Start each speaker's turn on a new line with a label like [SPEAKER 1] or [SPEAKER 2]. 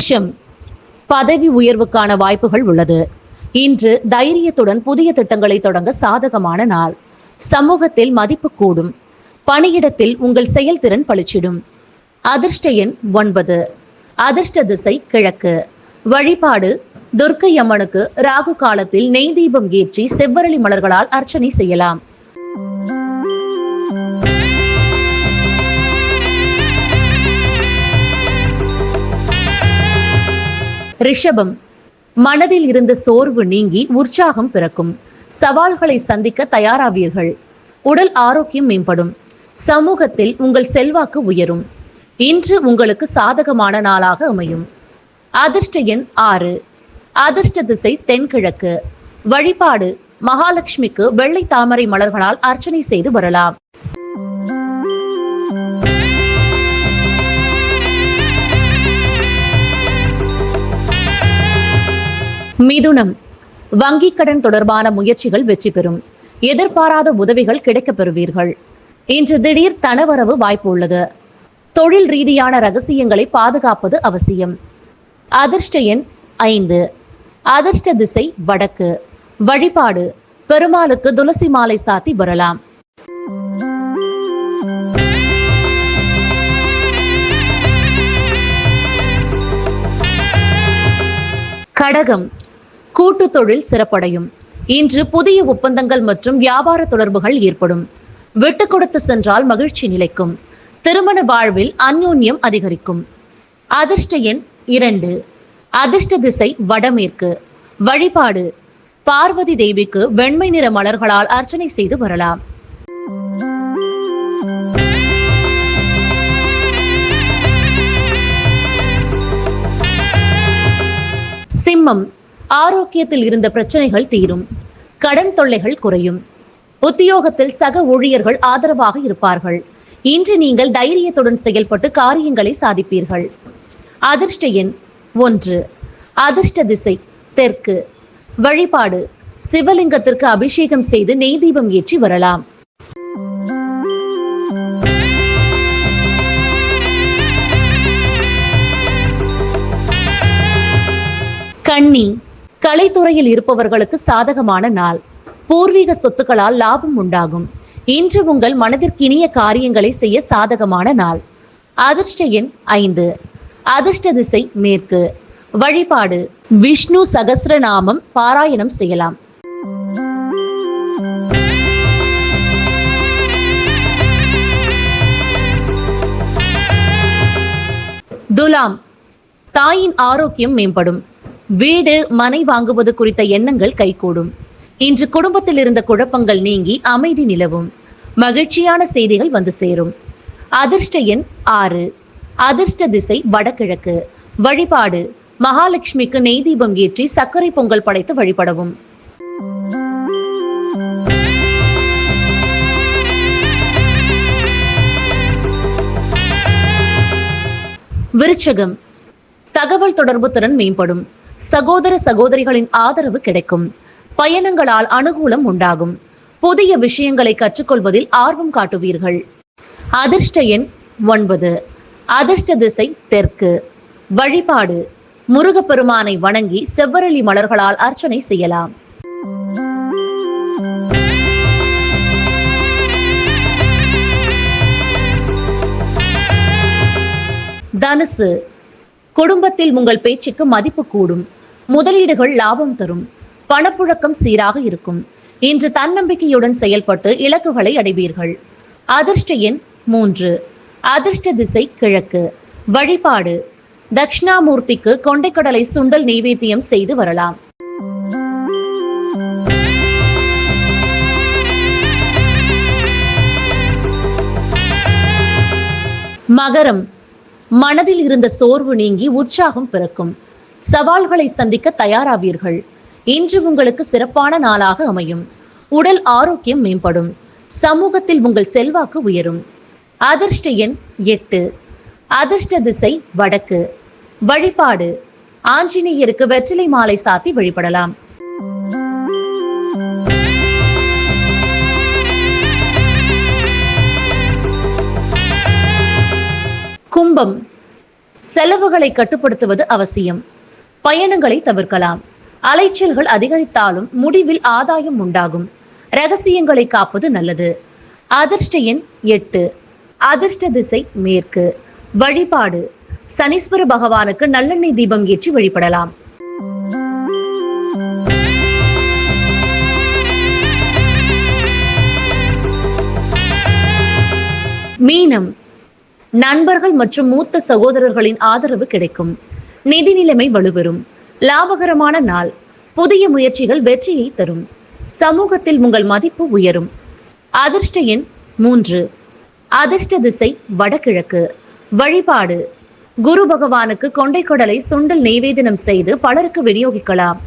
[SPEAKER 1] மேஷம், பதவி உயர்வுக்கான வாய்ப்புகள் உள்ளது. இன்று தைரியத்துடன் புதிய திட்டங்களை தொடங்க சாதகமான நாள். சமூகத்தில் மதிப்பு கூடும். பணியிடத்தில் உங்கள் செயல்திறன் பளிச்சிடும். அதிர்ஷ்ட எண் 9. அதிர்ஷ்ட திசை கிழக்கு. வழிபாடு துர்க்கை அம்மனுக்கு ராகு காலத்தில் நெய் தீபம் ஏற்றி செவ்வரளி மலர்களால் அர்ச்சனை செய்யலாம். ரிஷபம், மனதில் இருந்த சோர்வு நீங்கி உற்சாகம் பிறக்கும். சவால்களை சந்திக்க தயாராவீர்கள். உடல் ஆரோக்கியம் மேம்படும். சமூகத்தில் உங்கள் செல்வாக்கு உயரும். இன்று உங்களுக்கு சாதகமான நாளாக அமையும். அதிர்ஷ்ட எண் 6. அதிர்ஷ்ட திசை தென்கிழக்கு. வழிபாடு மகாலட்சுமிக்கு வெள்ளை தாமரை மலர்களால் அர்ச்சனை செய்து வரலாம். மிதுனம், வங்கிக் கடன் தொடர்பான முயற்சிகள் வெற்றி பெறும். எதிர்பாராத உதவிகள் கிடைக்கப் பெறுவீர்கள். இன்று திடீர் தனவரவு வாய்ப்பு உள்ளது. தொழில் ரீதியான ரகசியங்களை பாதுகாப்பது அவசியம். அதிர்ஷ்ட எண் 5. அதிர்ஷ்ட திசை வடக்கு. வழிபாடு பெருமாளுக்கு துளசி மாலை சாத்தி வரலாம். கடகம், கூட்டு தொழில் சிறப்படையும். இன்று புதிய ஒப்பந்தங்கள் மற்றும் வியாபார தொடர்புகள் ஏற்படும். விட்டு கொடுத்து சென்றால் மகிழ்ச்சி நிலைக்கும். திருமண வாழ்வில் அந்யோன்யம் அதிகரிக்கும். அதிர்ஷ்ட எண் 2. அதிர்ஷ்ட திசை வடமேற்கு. வழிபாடு பார்வதி தேவிக்கு வெண்மை நிற மலர்களால் அர்ச்சனை செய்து வரலாம். சிம்மம், ஆரோக்கியத்தில் இருந்த பிரச்சனைகள் தீரும். கடன் தொல்லைகள் குறையும். உத்தியோகத்தில் சக ஊழியர்கள் ஆதரவாக இருப்பார்கள். இன்று நீங்கள் தைரியத்துடன் செயல்பட்டு காரியங்களை சாதிப்பீர்கள். அதிர்ஷ்ட எண் 1. அதிர்ஷ்ட திசை தெற்கு. வழிபாடு சிவலிங்கத்திற்கு அபிஷேகம் செய்து நெய் தீபம் ஏற்றி வரலாம். கன்னி, கலைத்துறையில் இருப்பவர்களுக்கு சாதகமான நாள். பூர்வீக சொத்துக்களால் லாபம் உண்டாகும். இன்று உங்கள் மனதிற்கினிய காரியங்களை செய்ய சாதகமான நாள். அதிர்ஷ்ட எண் 5. அதிர்ஷ்ட திசை மேற்கு. வழிபாடு விஷ்ணு சகஸ்ரநாமம் பாராயணம் செய்யலாம். துலாம், தாயின் ஆரோக்கியம் மேம்படும். வீடு மனை வாங்குவது குறித்த எண்ணங்கள் கைகூடும். இன்று குடும்பத்தில் இருந்த குழப்பங்கள் நீங்கி அமைதி நிலவும். மகிழ்ச்சியான செய்திகள் வந்து சேரும். அதிர்ஷ்ட எண் 6. அதிர்ஷ்ட திசை வடகிழக்கு. வழிபாடு மகாலட்சுமிக்கு நெய் தீபம் ஏற்றி சர்க்கரை பொங்கல் படைத்து வழிபடவும். விருச்சகம், தகவல் தொடர்பு திறன் மேம்படும். சகோதர சகோதரிகளின் ஆதரவு கிடைக்கும். பயணங்களால் அனுகூலம் உண்டாகும். புதிய விஷயங்களை கற்றுக்கொள்வதில் ஆர்வம் காட்டுவீர்கள். அதிர்ஷ்ட எண் 9. அதிர்ஷ்ட திசை தெற்கு. வழிபாடு முருகப்பெருமானை வணங்கி செவ்வரளி மலர்களால் அர்ச்சனை செய்யலாம். தனுசு, குடும்பத்தில் உங்கள் பேச்சுக்கு மதிப்பு கூடும். முதலீடுகள் லாபம் தரும். பணப்புழக்கம் சீராக இருக்கும். இன்று தன்னம்பிக்கையுடன் செயல்பட்டு இலக்குகளை அடைவீர்கள். அதிர்ஷ்ட எண் 3. அதிர்ஷ்ட திசை கிழக்கு. வழிபாடு தட்சிணாமூர்த்திக்கு கொண்டைக்கடலை சுண்டல் நெய்வேத்தியம் செய்து வரலாம். மகரம், மனதில் இருந்த சோர்வு நீங்கி உற்சாகம் பிறக்கும். சவால்களை சந்திக்க தயாராவீர்கள். இன்று உங்களுக்கு சிறப்பான நாளாக அமையும். உடல் ஆரோக்கியம் மேம்படும். சமூகத்தில் உங்கள் செல்வாக்கு உயரும். அதிர்ஷ்ட எண் 8. அதிர்ஷ்ட திசை வடக்கு. வழிபாடு ஆஞ்சநேயருக்கு வெற்றிலை மாலை சாத்தி வழிபடலாம். கும்பம், செலவுகளை கட்டுப்படுத்துவது அவசியம். பயணங்களை தவிர்க்கலாம். அலைச்சல்கள் அதிகரித்தாலும் முடிவில் ஆதாயம் உண்டாகும். ரகசியங்களை காப்பது நல்லது. அதிர்ஷ்ட எண் 8. அதிர்ஷ்ட திசை மேற்கு. வழிபாடு: சனீஸ்வர பகவானுக்கு நல்லெண்ணெய் தீபம் ஏற்றி வழிபடலாம். மீனம். நண்பர்கள் மற்றும் மூத்த சகோதரர்களின் ஆதரவு கிடைக்கும். நிதி நிலைமை வலுப்பெறும். லாபகரமான நாள். புதிய முயற்சிகள் வெற்றியை தரும். சமூகத்தில் உங்கள் மதிப்பு உயரும். அதிர்ஷ்ட எண் 3. அதிர்ஷ்ட திசை வடகிழக்கு. வழிபாடு: குரு பகவானுக்கு கொண்டைக்கடலை சுண்டல் நெய்வேதனம் செய்து பலருக்கு விநியோகிக்கலாம்.